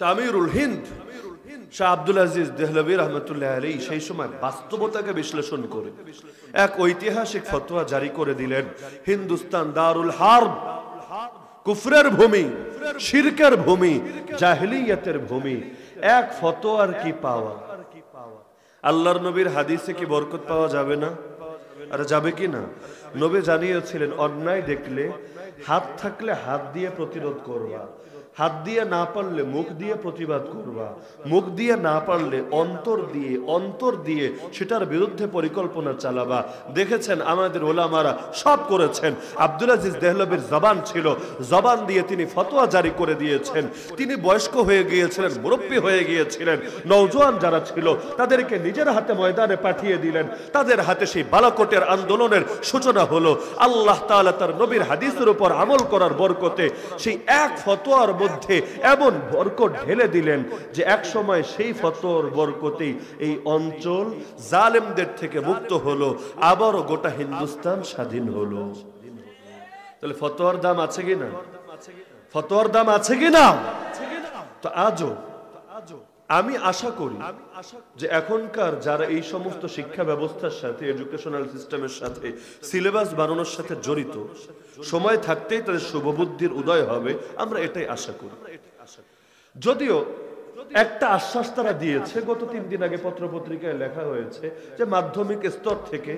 তামিরুল হিন্দ শাহ আব্দুল আজিজ দেহলভী রহমতুল্লাহ আলাইহি সেই সময় বাস্তবতাকে বিশ্লেষণ করে এক ঐতিহাসিক ফতোয়া জারি করে দিলেন। হিন্দুস্তান দারুল হার্ব, কুফরের ভূমি, শিরকের ভূমি, জাহেলিয়াতের ভূমি। এক ফতোয়ার কি পাওয়া? আল্লাহর নবীর হাদিসে কি বরকত পাওয়া যাবে না? আরে যাবে কি না? নবী জানিয়েছিলেন অন্যায় দেখলে হাত থাকলে হাত দিয়ে প্রতিরোধ করবা, হাত দিয়ে না পারলে মুখ দিয়ে প্রতিবাদ করবা, মুখ দিয়ে না পারলে অন্তর দিয়ে সেটার বিরুদ্ধে পরিকল্পনা চালাবা। দেখেছেন আমাদের ওলামারা সব করেছেন। আব্দুল আজিজ দেহলভীর জবান ছিল, জবান দিয়ে তিনি ফতোয়া জারি করে দিয়েছেন। তিনি বয়স্ক হয়ে গিয়েছিলেন, মুরব্বী হয়ে গিয়েছিলেন। নওজোয়ান যারা ছিল তাদেরকে নিজের হাতে ময়দানে পাঠিয়ে দিলেন। তাদের হাতে সেই বালাকোটের আন্দোলনের সূচনা হলো। আল্লাহ তাআলা তার নবীর হাদিসের উপর আমল করার বরকতে সেই এক ফতোয়ার মধ্যে এমন বরকত ঢেলে দিলেন যে এক সময় সেই ফতোয়ার বরকতেই এই অঞ্চল জালেমদের থেকে মুক্ত হলো, আবারও গোটা হিন্দুস্তান স্বাধীন হলো। তাহলে ফতোয়ার দাম আছে কিনা? ফতোয়ার দাম আছে কিনা? তো আজও আমি আশা করি যে এখনকার যারা এই সমস্ত শিক্ষা ব্যবস্থার সাথে, এডুকেশনাল সিস্টেমের সাথে, সিলেবাস বানানোর সাথে জড়িত, সময় থাকতেই তাদের শুভবুদ্ধির উদয় হবে, আমরা এটাই আশা করি। যদিও একটা আশ্বাস তারা দিয়েছে, গত 3 দিন আগে পত্রপত্রিকায় লেখা হয়েছে যে মাধ্যমিক স্তর থেকে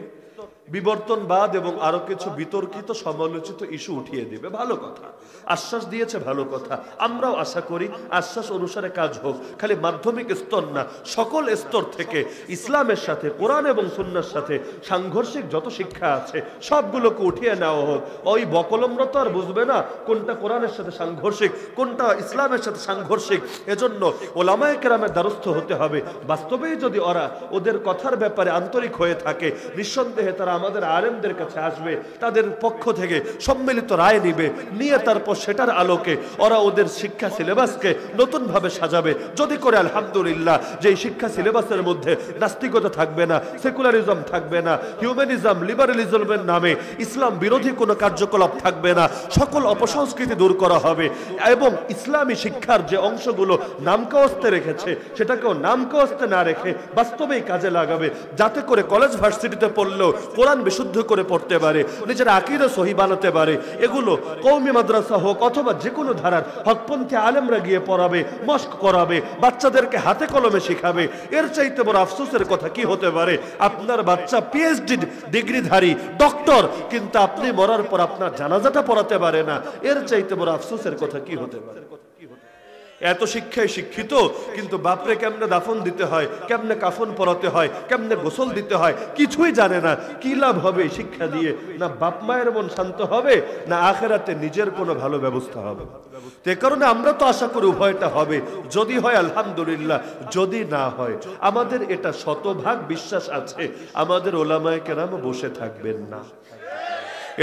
বিবর্তনবাদ এবং আরো কিছু বিতর্কিত সমালোচিত ইস্যু উঠিয়ে দিবে। ভালো কথা, আশ্বাস দিয়েছে, ভালো কথা। আমরাও আশা করি আশ্বাস অনুসারে কাজ হোক। খালি মাধ্যমিক স্তর না, সকল স্তর থেকে ইসলামের সাথে, কোরআন এবং সুন্নাহর সাথে সাংঘর্ষিক যত শিক্ষা আছে সবগুলোকে উঠিয়ে নেওয়া হোক। ওই বকলমরা তো আর বুঝবে না কোনটা কোরআনের সাথে সাংঘর্ষিক, কোনটা ইসলামের সাথে সাংঘর্ষিক। এজন্য ওলামায়ে কেরামের দ্বারস্থ হতে হবে। বাস্তবেই যদি ওরা ওদের কথার ব্যাপারে আন্তরিক হয়ে থাকে, নিঃসন্দেহে তারা আমাদের আলেমদের কাছে আসবে, তাদের পক্ষ থেকে সম্মিলিত রায় নিবে, নিয়ে তারপর সেটার আলোকে ওরা ওদের শিক্ষা সিলেবাসকে নতুন ভাবে সাজাবে। যদি করে আলহামদুলিল্লাহ, যে শিক্ষা সিলেবাসের মধ্যে নাস্তিকতা থাকবে না, সেকুলারিজম থাকবে না, হিউম্যানিজম, লিবারালিজমের নামে ইসলাম বিরোধী কোনো কার্যকলাপ থাকবে না, সকল অপসংস্কৃতি দূর করা হবে এবং ইসলামী শিক্ষার যে অংশগুলো নামকাওয়াস্তে রেখেছে সেটাকেও নামকাওয়াস্তে না রেখে বাস্তবেই কাজে লাগাবে, যাতে করে কলেজ ভার্সিটিতে পড়লেও কোরআন বিশুদ্ধ করে পড়তে পারে, নিজের আকীদা সহি বানাতে পারে। এগুলো কওমি মাদ্রাসা হোক অথবা যে কোনো ধারার হকপন্থী আলেমরা গিয়ে পড়াবে, মস্ক করাবে, বাচ্চাদেরকে হাতে কলমে শিখাবে। এর চাইতে বড় আফসোসের কথা কি হতে পারে? আপনার বাচ্চা পিএইচডি ডিগ্রিধারী ডক্টর, কিন্তু আপনি মরার পর আপনার জানাজাটা পড়াতে পারে না। এর চাইতে বড় আফসোসের কথা কি হতে পারে? এত শিক্ষায় শিক্ষিত, কিন্তু বাপরে কেমনে দাফন দিতে হয়, কেমনে কাফন পরাতে হয়, কেমনে গোসল দিতে হয় কিছুই জানে না। কি লাভ হবে শিক্ষা দিয়ে? না বাপ মায়ের মন শান্ত হবে, না আখেরাতে নিজের কোনো ভালো ব্যবস্থা হবে। তো এ কারণে আমরা তো আশা করি উভয়টা হবে। যদি হয় আলহামদুলিল্লাহ, যদি না হয় আমাদের এটা শতভাগ বিশ্বাস আছে আমাদের ওলামায়ে কেরাম বসে থাকবেন না।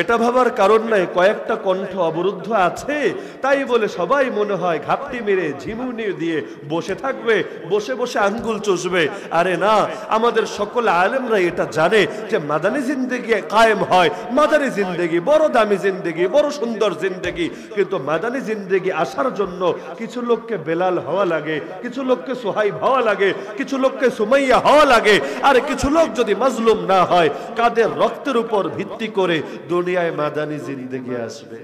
এটা ভাবার কারণ নাই কয়েকটা কণ্ঠ অবরুদ্ধ আছে তাই বলে সবাই মনে হয় ঘাপটি মেরে ঝিমুনি দিয়ে বসে থাকবে, বসে বসে আঙ্গুল চুষবে। আরে না, আমাদের সকল আলেমরা এটা জানে যে মাদানী জিন্দেগি কায়েম হয়, মাদানী জিন্দেগি বড় দামি জিন্দেগি, বড় সুন্দর জিন্দেগি। কিন্তু মাদানী জিন্দেগি আসার জন্য কিছু লোককে বেলাল হওয়া লাগে, কিছু লোককে সুহাইব হওয়া লাগে, কিছু লোককে সুমাইয়া হওয়া লাগে। আর কিছু লোক যদি মাজলুম না হয়, কাদের রক্তের উপর ভিত্তি করে দুনিয়ায় মাদানী জিন্দেগি আসবে?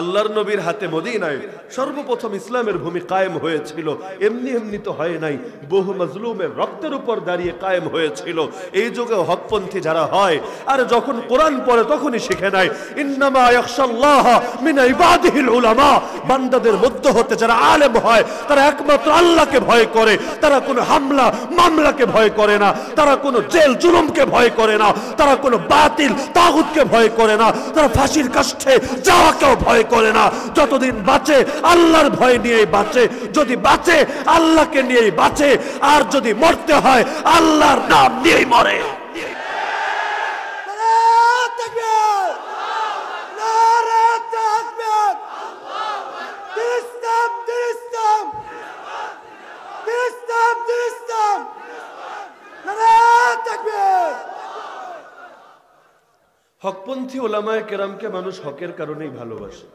আল্লাহর নবীর হাতে মদিনায় সর্বপ্রথম ইসলামের ভূমি কায়েম হয়েছিল। এমনি এমনি তো হয় নাই, বহু মাজলুমের রক্তের উপর দাঁড়িয়ে কায়েম হয়েছিল। এই যুগে হকপন্থী যারা হয় আর যখন কোরআন পড়ে তখনই শিখে নাই ইন্নামা ইয়াখশাল্লাহ মিন ইবাদিহিল উলামা। বান্দাদের মধ্য হতে যারা আলেম হয় তারা একমাত্র আল্লাহকে ভয় করে। তারা কোনো হামলা মামলাকে ভয় করে না, তারা কোনো জেল জুলুমকে ভয় করে না, তারা কোনো বাতিল তাগুতকে ভয় করে না, তারা ফাঁসির কাষ্ঠে যাওয়াকেও ভয় করে না। যতদিন বাঁচে আল্লাহর ভয় নিয়েই বাঁচে, যদি বাঁচে আল্লাহকে নিয়েই বাঁচে, আর যদি মরতে হয় আল্লাহর নাম নিয়েই মরে। হকপন্থী ওলামায়ে কেরামকে মানুষ হকের কারণেই ভালোবাসে।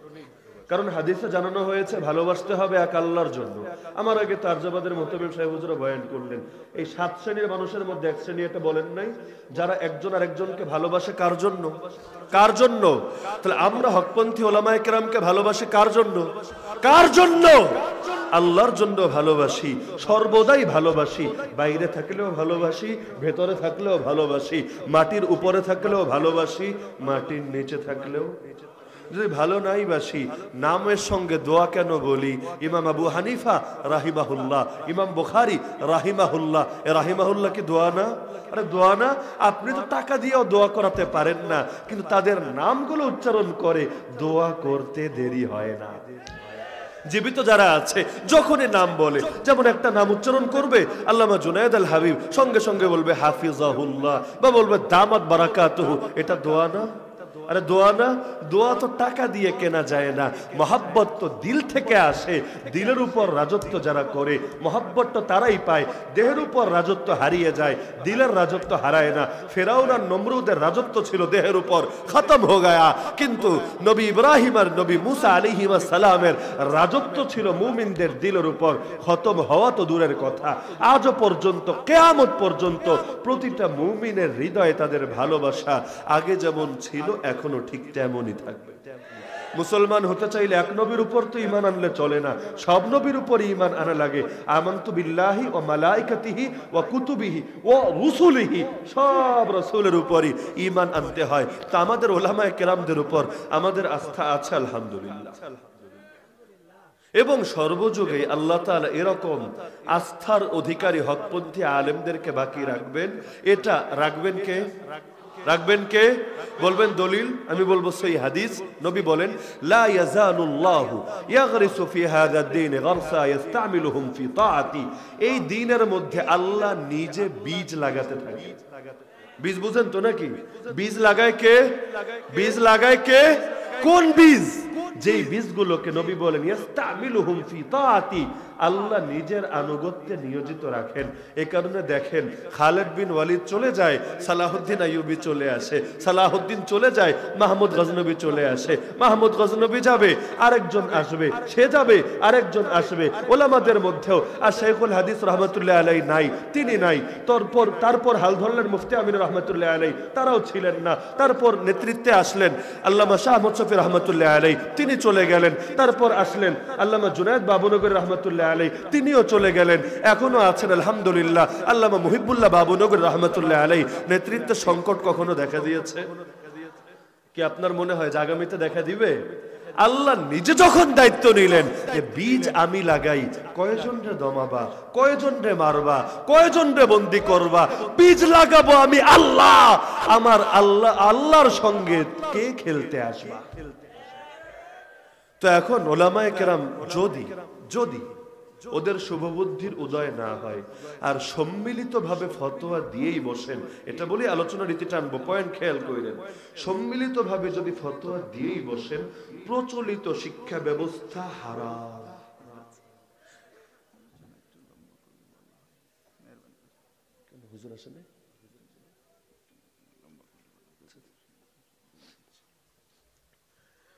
কারণ হাদিসে জানানো হয়েছে ভালোবাসতে হবে এক আল্লাহর জন্য। আমার আগে তারজাবাদের মোতাবেক সাহেব হুজুর বয়ান করলেন, এই 7 শ্রেণীর মানুষের মধ্যে এক শ্রেণী এটা বলেন নাই যারা একজন আরেকজনকে ভালোবাসে কার জন্য? কার জন্য? তাহলে আমরা হকপন্থী ওলামায়ে কেরামকে ভালোবাসি কার জন্য? কার জন্য? আল্লাহর জন্য ভালোবাসি, সর্বদাই ভালোবাসি। বাইরে থাকলেও ভালোবাসি, ভেতরে থাকলেও ভালোবাসি, মাটির উপরে থাকলেও ভালোবাসি, মাটির নিচে থাকলেও। যদি ভালো নাই বাসি, নামের সঙ্গে দোয়া কেন বলি? ইমাম আবু হানিফা রাহিমাহুল্লাহ, ইমাম বুখারী রাহিমাহুল্লাহ, রাহিমাহুল্লাহ কি দোয়া না? আরে দোয়া না? আপনি তো টাকা দিয়েও দোয়া করাতে পারেন না, কিন্তু তাদের নামগুলো উচ্চারণ করে দোয়া করতে দেরি হয় না। জীবিত যারা আছে যখনই নাম বলে, যেমন একটা নাম উচ্চারণ করবে আল্লামা জুনায়েদ আল হাবিব, সঙ্গে সঙ্গে বলবে হাফিজাহুল্লাহ বা বলবে দামাত বারাকাতুহু। এটা দোয়া না? আরে দোয়া না? দোয়া তো টাকা দিয়ে কেনা যায় না, মহাব্বত তো দিল থেকে আসে। দিলের উপর রাজত্ব যারা করে মহাব্বত তো তারাই পায়। দেহের উপর রাজত্ব হারিয়ে যায়, দিলের রাজত্ব হারায় না। ফেরাউন আর নমরুদের রাজত্ব ছিল দেহের উপর, খতম হয়ে গয়া, কিন্তু নবী ইব্রাহিম আর নবী মুসা আলাইহিস সালামের রাজত্ব ছিল মুমিনদের দিলের উপর। খতম হওয়া তো দূরের কথা, আজও পর্যন্ত কিয়ামত পর্যন্ত প্রতিটা মুমিনের হৃদয়ে তাদের ভালোবাসা আগে যেমন ছিল এখনো ঠিক তেমনই থাকবে। মুসলমান হতে চাইলে এক নবীর উপর তো ঈমান আনলে চলে না, সব নবীর উপর ঈমান আনা লাগে। আমানতু বিল্লাহি ওয়া মালাইকাতিহি ওয়া কুতুবিহি ওয়া রুসুলিহি, সব রাসূলের উপরই ঈমান আনতে হয়। তা আমাদের উলামায়ে কেরামদের উপর আমাদের আস্থা আছে আলহামদুলিল্লাহ। এবং সর্বযুগে আল্লাহ তাআলা এরকম আস্থার অধিকারী হকপন্থী আলেমদেরকে বাকি রাখবেন। এটা রাখবেন কে? রাখবেন কে? বলবেন দলিল? আমি বলবো সহিহ হাদিস। নবী বলেন লা ইয়াজালুল্লাহু ইয়াগরিসু ফি হাযা দ্বীন গারসা ইস্তামিলুহুম ফি তাআতি। এই দ্বীনের মধ্যে আল্লাহ নিজে বীজ লাগাতে থাকে। বীজ বুঝেন তো নাকি? বীজ লাগায় কে? বীজ লাগায় কে? কোন বীজ? যেই বীজগুলোকে নবী বলেন ইস্তামিলুহুম ফি তাআতি, আল্লাহ নিজের আনুগত্যে নিয়োজিত রাখেন। এই কারণে দেখেন খালেদ বিন ওয়ালিদ চলে যায়, সালাহুদ্দিন আইয়ুবী চলে আসে, সালাহুদ্দিন চলে যায়, মাহমুদ গজনবী চলে আসে, মাহমুদ গজনবী যাবে, আরেকজন আসবে, সে যাবে, আরেকজন আসবে। ওলামাদের মধ্যেও আর শাইখুল হাদিস রহমাতুল্লাহ আলাইহি নাই, তিনি নাই। তারপর হাল ধরলেন মুফতি আমিন রহমাতুল্লাহ আলাইহি, তারাও ছিলেন না। তারপর নেতৃত্বে আসলেন আল্লামা শাহ আহমদ শফি রহমাতুল্লাহ আলাইহি, তিনি চলে গেলেন। তারপর আসলেন আল্লামা জুনায়েদ বাবুনগরী রহমাতুল্লাহ আলাইহি, তিনিও চলে গেলেন। এখনো আছেন আলহামদুলিল্লাহ আল্লামা মুহিবুল্লাহ বাবুনগরী রহমাতুল্লাহ আলাইহি। নেতৃত্বের সংকট কখনো দেখা দিয়েছে কি? আপনার মনে হয় যে আগামীতে দেখা দিবে? আল্লাহ নিজে যখন দায়িত্ব নিলেন যে বীজ আমি লাগাই, কয়জন রে দমাবা, কয়জন রে মারবা, কয়জন রে বন্দী করবা, বীজ লাগাবো আমি আল্লাহ। আমার আল্লাহ, আল্লাহর সঙ্গে কে খেলতে আসবা? তো এখন ওলামায়ে কেরাম যদি ওদের শুভবুদ্ধির উদয় না হয় আর সম্মিলিতভাবে ফতোয়া দিয়েই বসেন, এটা বলি আলোচনা রীতি টানবো, পয়েন্ট খেয়াল করেন। সম্মিলিতভাবে যদি ফতোয়া দিয়েই বসেন, প্রচলিত শিক্ষা ব্যবস্থা হারাম। হুজুর আসেন,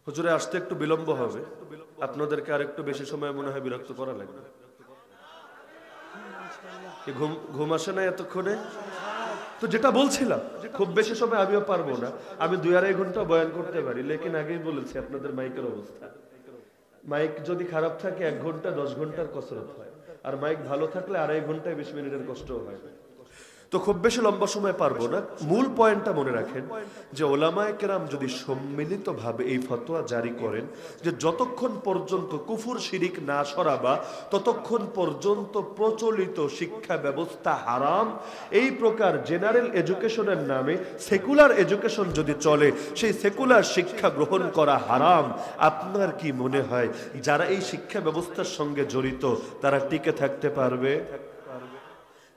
হুজুরে আসতে একটু বিলম্ব হবে, আপনাদেরকে আর একটু বেশি সময় মনে হয় বিরক্ত করা লাগবে। ঘুম আসে না এতক্ষণে? তো যেটা বলছিলাম, খুব বেশি সময় আমিও পারবো না, আমি 2-2.5 ঘন্টা বয়ান করতে পারি, লেকিন আগেই বলেছি আপনাদের মাইকের অবস্থা। মাইক যদি খারাপ থাকে 1 ঘন্টা 10 ঘন্টার কসরত হয়, আর মাইক ভালো থাকলে 2.5 ঘন্টায় 20 মিনিটের কষ্টও হয়। তো খুব বেশি লম্বা সময় পারবো না। মূল পয়েন্টটা মনে রাখেন যে ওলামায়ে কেরাম যদি সম্মিলিতভাবে এই ফতোয়া জারি করেন যে যতক্ষণ পর্যন্ত কুফর শিরিক না সরাবা ততক্ষণ পর্যন্ত প্রচলিত শিক্ষা ব্যবস্থা হারাম। এই প্রকার জেনারেল এডুকেশনের নামে সেকুলার এডুকেশন যদি চলে, সেই সেকুলার শিক্ষা গ্রহণ করা হারাম। আপনার কি মনে হয় যারা এই শিক্ষা ব্যবস্থার সঙ্গে জড়িত তারা টিকে থাকতে পারবে?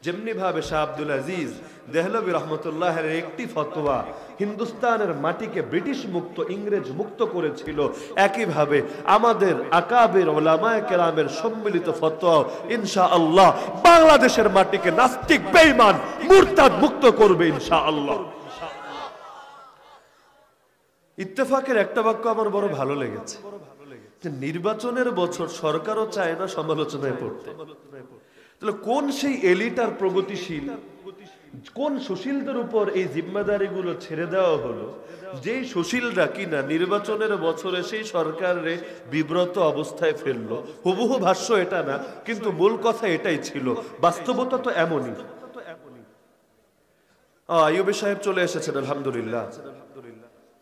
যেমনি ভাবে শাহ আব্দুল আজিজ দেহলভী রহমতুল্লাহের একটি ফতোয়া হিন্দুস্তানের মাটিকে ব্রিটিশ মুক্ত, ইংরেজ মুক্ত করেছিল, একইভাবে আমাদের আকাবের ওলামায়ে কেরামের সম্মিলিত ফতোয়া ইনশাআল্লাহ বাংলাদেশের মাটিকে নাস্তিক, বেঈমান, মুরতাদ মুক্ত করবে ইনশাআল্লাহ। ইত্তেফাকের একটা বাক্য আমার বড় ভালো লেগেছে। যে নির্বাচনের বছর সরকারও চায় না সমালোচনায় পড়তে। তাহলে কোন সেই এলিট আর প্রগতিশীল, কোন সুশীলদের উপর এই জিম্মাদারিগুলো ছেড়ে দেওয়া হলো, যেই সুশীলরা কিনা নির্বাচনের বছরে সেই সরকারে বিব্রত অবস্থায় ফেললো। হুবহু ভাষ্য এটা না, কিন্তু মূল কথা এটাই ছিল, বাস্তবতা তো এমনই। আইয়ুবী সাহেব চলে এসেছেন, আলহামদুলিল্লাহ।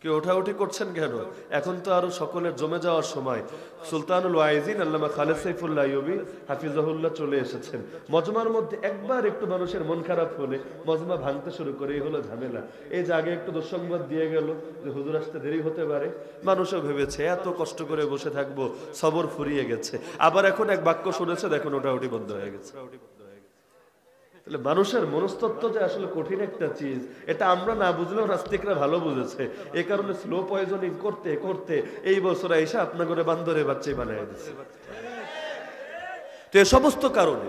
কেউ ওঠাউঠি করছেন কেন? এখন তো আরো সকলের জমে যাওয়ার সময়। সুলতানুল ওয়াইজিন আল্লামা খালেদ সাইফুল্লাহ আইয়ুবী হাফিজাহুল্লাহ চলে এসেছেন। মজমার মধ্যে একবার একটু মানুষের মন খারাপ হলে মজমা ভাঙতে শুরু করে, এই হলো ঝামেলা। এই যে আগে একটু দুঃসংবাদ দিয়ে গেল যে হুজুর আসতে দেরি হতে পারে, মানুষও ভেবেছে এত কষ্ট করে বসে থাকবো, সবর ফুরিয়ে গেছে। আবার এখন এক বাক্য শুনেছে, দেখুন ওটাউটি বন্ধ হয়ে গেছে। মানুষের মনস্তত্ত্ব যে আসলে কঠিন একটা চিজ, এটা আমরা না বুঝলেও নাস্তিকরা ভালো বুঝেছে। এই কারণে স্লো পয়জনিং করতে করতে এই বছর এসে আপনার ঘরে বান্দরে বাচ্চাই বানিয়ে দিচ্ছে। তো এই সমস্ত কারণে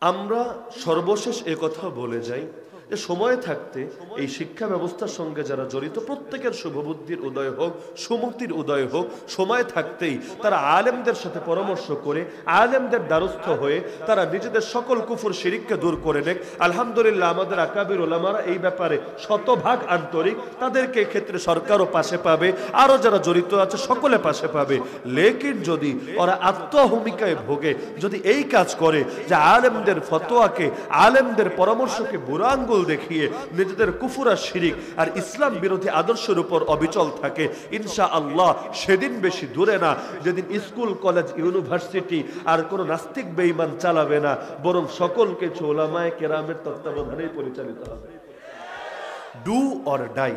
আমরা সর্বশেষ এ কথা বলে যাই যে সময় থাকতে এই শিক্ষা ব্যবস্থার সঙ্গে যারা জড়িত প্রত্যেকের শুভবুদ্ধির উদয় হোক, সুমতির উদয় হোক। সময় থাকতেই তারা আলেমদের সাথে পরামর্শ করে, আলেমদের দ্বারস্থ হয়ে তারা নিজেদের সকল কুফর শিরিককে দূর করে নেক। আলহামদুলিল্লাহ, আমাদের আকাবির ওলামারা এই ব্যাপারে শতভাগ আন্তরিক। তাদেরকে ক্ষেত্রে সরকারও পাশে পাবে, আরো যারা জড়িত আছে সকলে পাশে পাবে। লেকিন যদি ওরা আত্মহমিকায় ভোগে, যদি এই কাজ করে যে আলেমদের ফতোয়াকে, আলেমদের পরামর্শকে বুড়া আঙ্গুল দেখিয়ে নিজেদের কুফর আর শিরিক আর ইসলাম বিরোধী আদর্শের উপর অবিচল থাকে, ইনশাআল্লাহ সেদিন বেশি দূরে না যেদিন স্কুল, কলেজ, ইউনিভার্সিটি আর কোন নাস্তিক বেঈমান চালাবে না, বরং সকল কিছু উলামায়ে কেরামের তত্ত্বাবধানেই পরিচালিত হবে। ডু অর ডাই,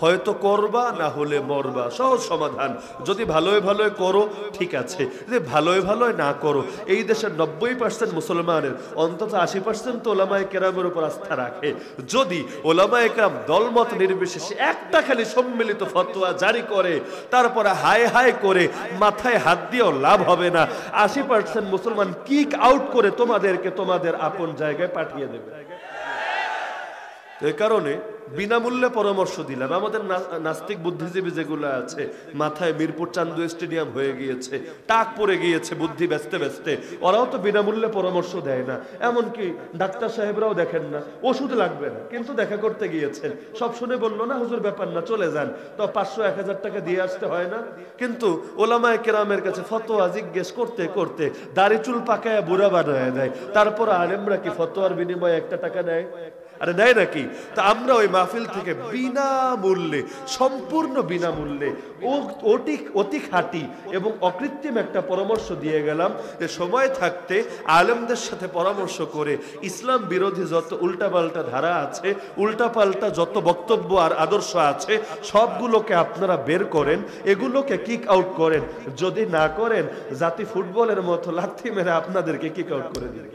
হয়তো করবা না হলে মরবা, সহজ সমাধান। যদি ভালোই ভালোই করো ঠিক আছে, যদি ভালোই ভালোই না করো। এই দেশের 90% মুসলমানের অন্তত 80% ওলামায়ে কেরামের উপর আস্থা রাখে। যদি ওলামায়ে কেরাম দলমত নির্বিশেষে একটা খালি সম্মিলিত ফতোয়া জারি করে, তারপরে হায় হায় করে মাথায় হাত দিয়েও লাভ হবে না। 80% মুসলমান কিক আউট করে তোমাদেরকে তোমাদের আপন জায়গায় পাঠিয়ে দেবে। এই কারণে বিনামূল্যে পরামর্শ দিলাম। আমাদের নাস্তিক বুদ্ধিজীবী যেগুলো আছে, মাথায় মিরপুর চান্দু স্টেডিয়াম হয়ে গিয়েছে, টাক পড়ে গিয়েছে বুদ্ধি বেচতে বেচতে, ওরাও তো বিনামূল্যে পরামর্শ দেয় না। এমনকি ডাক্তার সাহেবরাও দেখেন না, ওষুধ লাগবে না কিন্তু দেখা করতে গিয়েছেন, সব শুনে বললো না হুজুর ব্যাপার না চলে যান, তো 500-1000 টাকা দিয়ে আসতে হয় না। কিন্তু ওলামায়ে কেরামের কাছে ফতোয়া জিজ্ঞেস করতে করতে দাড়ি চুল পাকায় বুড়া বানায় দেয়। তারপর আলেমরা কি ফতোয়ার বিনিময়ে 1 টাকা নেয়? আরে নেয় নাকি? তা আমরা ওই মাহফিল থেকে বিনামূল্যে, সম্পূর্ণ বিনামূল্যে অতি খাঁটি এবং অকৃত্রিম একটা পরামর্শ দিয়ে গেলাম যে সময় থাকতে আলেমদের সাথে পরামর্শ করে ইসলাম বিরোধী যত উল্টাপাল্টা ধারা আছে, উল্টাপাল্টা যত বক্তব্য আর আদর্শ আছে, সবগুলোকে আপনারা বের করেন, এগুলোকে কিক আউট করেন। যদি না করেন, জাতি ফুটবলের মতো লাথি মেরে আপনাদেরকে কিক আউট করে দিবে।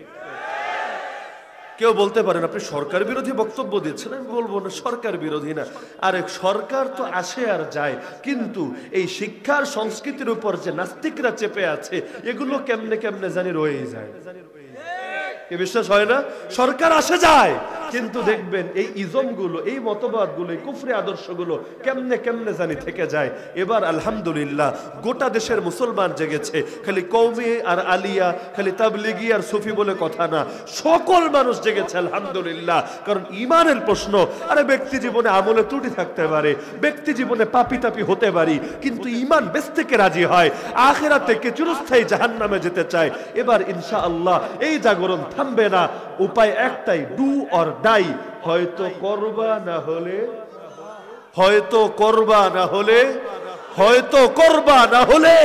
কেউ বলতে পারেন আপনি সরকার বিরোধী বক্তব্য দিচ্ছেন। আমি বলবো না, সরকার বিরোধী না। আরে সরকার তো আসে আর যায়, কিন্তু এই শিক্ষার সংস্কৃতির উপর যে নাস্তিকরা চেপে আছে, এগুলো কেমনে কেমনে জানি রয়েই যায়। কি বিশ্বাস হয় না? সরকার আসে যায়, কিন্তু দেখবেন এই ইজমগুলো, এই মতবাদগুলো, এই কুফরি আদর্শগুলো কেমনে কেমনে জানি থেকে যায়। এবার আলহামদুলিল্লাহ গোটা দেশের মুসলমান জেগেছে। খালি কওমি আর আলিয়া, খালি তাবলিগি আর সুফি বলে কথা না, সকল মানুষ জেগেছে আলহামদুলিল্লাহ। কারণ ইমানের প্রশ্ন। আরে ব্যক্তি জীবনে আমলে ত্রুটি থাকতে পারে, ব্যক্তি জীবনে পাপি তাপি হতে পারি, কিন্তু ইমান বেশ থেকে রাজি হয়, আখিরাতে কে চিরস্থায়ী জাহান্নামে যেতে চায়। এবার ইনশাআল্লাহ এই জাগরণ থামবে না। উপায় একটাই, ডু অর ডাই। হয়তো করবা না হলে, হয়তো করবা না হলে, হয়তো করবা না হলে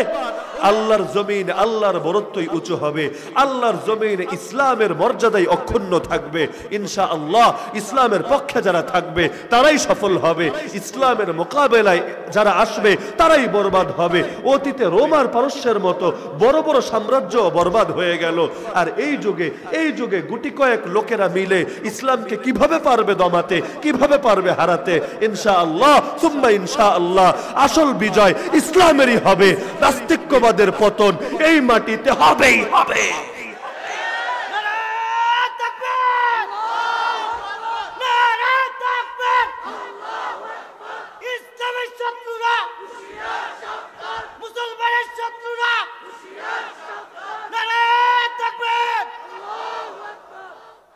আল্লাহর জমিন, আল্লাহর বরত্বই উঁচু হবে। আল্লাহর জমিনে ইসলামের মর্যাদাই অক্ষুণ্ণ থাকবে ইনশাআল্লাহ। ইসলামের পক্ষে যারা থাকবে তারাই সফল হবে, ইসলামের মোকাবেলায় যারা আসবে তারাই বরবাদ হবে। অতীতে রোমার পারস্যের মতো বড় বড় সাম্রাজ্য বরবাদ হয়ে গেল। আর এই যুগে গুটি কয়েক লোকেরা মিলে ইসলামকে কিভাবে পারবে দমাতে, কিভাবে পারবে হারাতে, ইনশাআল্লাহ সুম্মা ইনশাআল্লাহ আসল বিজয় ইসলামেরই হবে। নাস্তিক্যবাদের পতন এই মাটিতে হবেই হবে। ইসলামের শত্রুরা, মুসলমান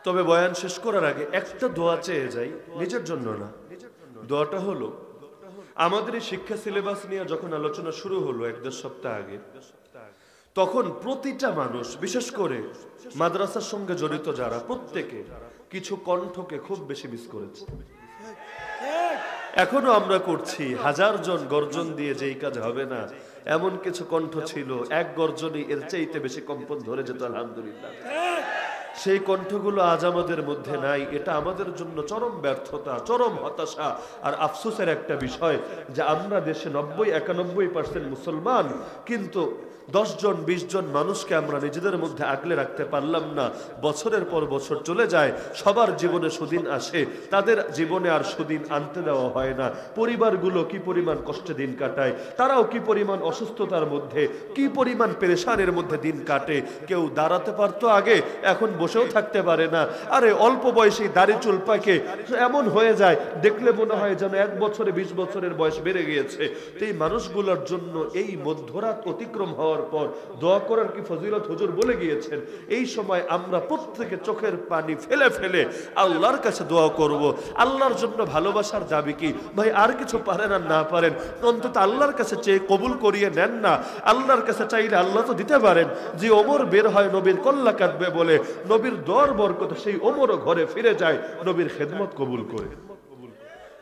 তবে বয়ান শেষ করার আগে একটা দোয়া চেয়ে যাই, নিজের জন্য না। দোয়াটা হলো, আমাদের এই শিক্ষা সিলেবাস নিয়ে যখন আলোচনা শুরু হলো 1-1.5 সপ্তাহ আগে, তখন প্রতিটা মানুষ, বিশেষ করে মাদ্রাসার সঙ্গে জড়িত যারা, প্রত্যেকে কিছু কণ্ঠকে খুব বেশি মিস করেছে। এখনো আমরা করছি, 1000 জন গর্জন দিয়ে যেই কাজ হবে না, এমন কিছু কণ্ঠ ছিল এক গর্জনই এর চাইতে বেশি কম্পন ধরে যেত, আলহামদুলিল্লাহ। সেই কণ্ঠগুলো আজ আমাদের মধ্যে নাই। এটা আমাদের জন্য চরম ব্যর্থতা, চরম হতাশা আর আফসোসের একটা বিষয় যে আমরা দেশে 90-91% মুসলমান, কিন্তু 10 জন 20 জন মানুষকে আমরা নিজেদের মধ্যে আগলে রাখতে পারলাম না। বছরের পর বছর চলে যায়, সবার জীবনে সুদিন আসে, তাদের জীবনে আর সুদিন আনতে দেওয়া হয় না। পরিবারগুলো কি পরিমাণ কষ্টে দিন কাটায়, তারাও কি পরিমাণ অসুস্থতার মধ্যে, কি পরিমাণ পেরেশানের মধ্যে দিন কাটে। কেউ দাঁড়াতে পারতো আগে, এখন বসেও থাকতে পারে না। আরে অল্প বয়সেই দাড়ি চুল পাকে এমন হয়ে যায়, দেখলে মনে হয় যেন 1 বছরে 20 বছরের বয়স বেড়ে গিয়েছে। তো এই মানুষগুলোর জন্য এই মধ্যরাত অতিক্রম হওয়ার পর দোয়া করার কি ফজিলত হুজুর বলে গিয়েছেন। এই সময় আমরা প্রত্যেকে চোখের পানি ফেলে ফেলে আল্লাহর কাছে দোয়া করব। আল্লাহর জন্য ভালোবাসার দাবি কি ভাই? আর কিছু পারেন আর না পারেন, অন্তত আল্লাহর কাছে চেয়ে কবুল করিয়ে নেন না। আল্লাহর কাছে চাইলে আল্লাহ তো দিতে পারেন। যে ওমর বের হয় নবীর কল্লা কাটবে বলে, নবীর দর বরকত সেই ওমরও ঘরে ফিরে যায় নবীর খেদমত কবুল করে।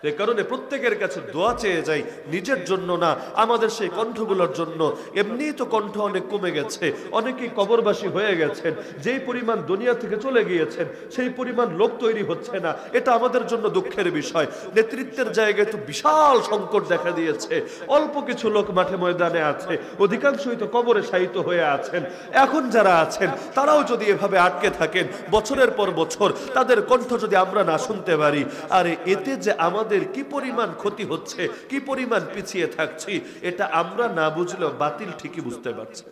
এই কারণে প্রত্যেকের কাছে দোয়া চেয়ে যাই, নিজের জন্য না, আমাদের সেই কণ্ঠগুলোর জন্য। এমনি তো কণ্ঠ অনেক কমে গেছে, অনেকেই কবরবাসী হয়ে গেছেন, যেই পরিমাণ দুনিয়া থেকে চলে গিয়েছেন সেই পরিমাণ লোক তৈরি হচ্ছে না। এটা আমাদের জন্য দুঃখের বিষয়। নেতৃত্বের জায়গায় তো বিশাল সংকট দেখা দিয়েছে। অল্প কিছু লোক মাঠে ময়দানে আছে, অধিকাংশই তো কবরে শায়িত হয়ে আছেন। এখন যারা আছেন তারাও যদি এভাবে আটকে থাকেন বছরের পর বছর, তাদের কণ্ঠ যদি আমরা না শুনতে পারি, আরে এতে যে আমাদের কি পরিমাণ ক্ষতি হচ্ছে, কি পরিমাণ পিছিয়ে থাকছি, এটা আমরা না বুঝলেও বাতিল ঠিকই বুঝতে পারছি।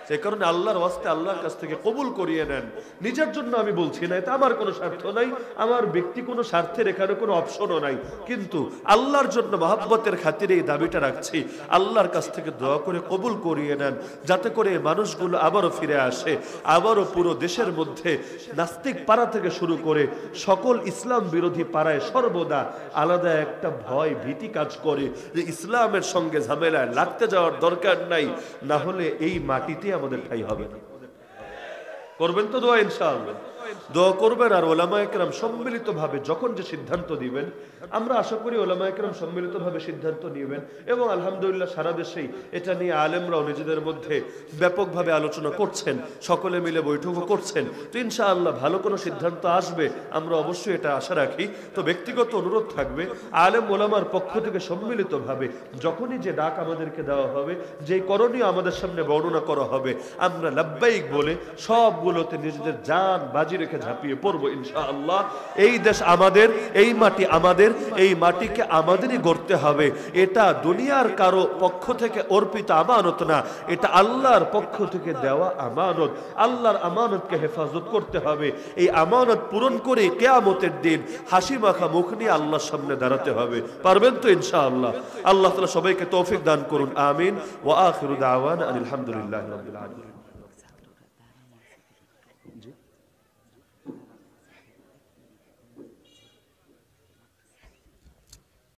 সেই কারণে আল্লাহর ওয়াস্তে আল্লাহর কাছ থেকে কবুল করিয়ে নেন। নিজের জন্য আমি বলছি না, এটা আমার কোনো স্বার্থ নাই, আমার ব্যক্তি কোনো স্বার্থের এখানে কোনো অপশনও নাই, কিন্তু আল্লাহর জন্য মহব্বতের খাতিরে এই দাবিটা রাখছি, আল্লাহর কাছ থেকে দোয়া করে কবুল করিয়ে নেন, যাতে করে মানুষগুলো আবারও ফিরে আসে। আবারও পুরো দেশের মধ্যে নাস্তিক পাড়া থেকে শুরু করে সকল ইসলাম বিরোধী পাড়ায় সর্বদা আলাদা একটা ভয় ভীতি কাজ করে যে ইসলামের সঙ্গে ঝামেলায় লাগতে যাওয়ার দরকার নাই, না হলে এই মাটিতে আমাদের ঠাঁই হবে না। করবেন তো দোয়া ইনশাআল্লাহ? দোয়া করবেন। আর ওলামায়ে কেরাম সম্মিলিতভাবে যখন যে সিদ্ধান্ত দিবেন, আমরা আশা করি ওলামায়ে কেরাম সম্মিলিতভাবে সিদ্ধান্ত নেবেন, এবং আলহামদুলিল্লাহ সারা দেশেই এটা নিয়ে আলেমরাও নিজেদের মধ্যে ব্যাপকভাবে আলোচনা করছেন, সকলে মিলে বৈঠকও করছেন। তো ইনশাআল্লাহ ভালো কোনো সিদ্ধান্ত আসবে, আমরা অবশ্যই এটা আশা রাখি। তো ব্যক্তিগত অনুরোধ থাকবে, আলেম ওলামার পক্ষ থেকে সম্মিলিতভাবে যখনই যে ডাক আমাদেরকে দেওয়া হবে, যে করণীয় আমাদের সামনে বর্ণনা করা হবে, আমরা লাব্বাইক বলে সবগুলোতে নিজেদের জান বাজি রেখে ঝাঁপিয়ে পড়বো ইনশাআল্লাহ। এই দেশ আমাদের, এই মাটি আমাদের, এই মাটিকে আমাদেরই গড়তে হবে। এটা দুনিয়ার কারো পক্ষ থেকে অর্পিত আমানত না, এটা আল্লাহর পক্ষ থেকে দেওয়া আমানত। আল্লাহর আমানতকে হেফাজত করতে হবে। এই আমানত পূরণ করে কিয়ামতের দিন হাসি মাখা মুখ নিয়ে আল্লাহর সামনে দাঁড়াতে হবে। পারবেন তো ইনশাআল্লাহ? আল্লাহ তাআলা সবাইকে তৌফিক দান করুন, আমিন। ওয়া আখিরু দাওয়ানা আলহামদুলিল্লাহি রাব্বিল আলামিন।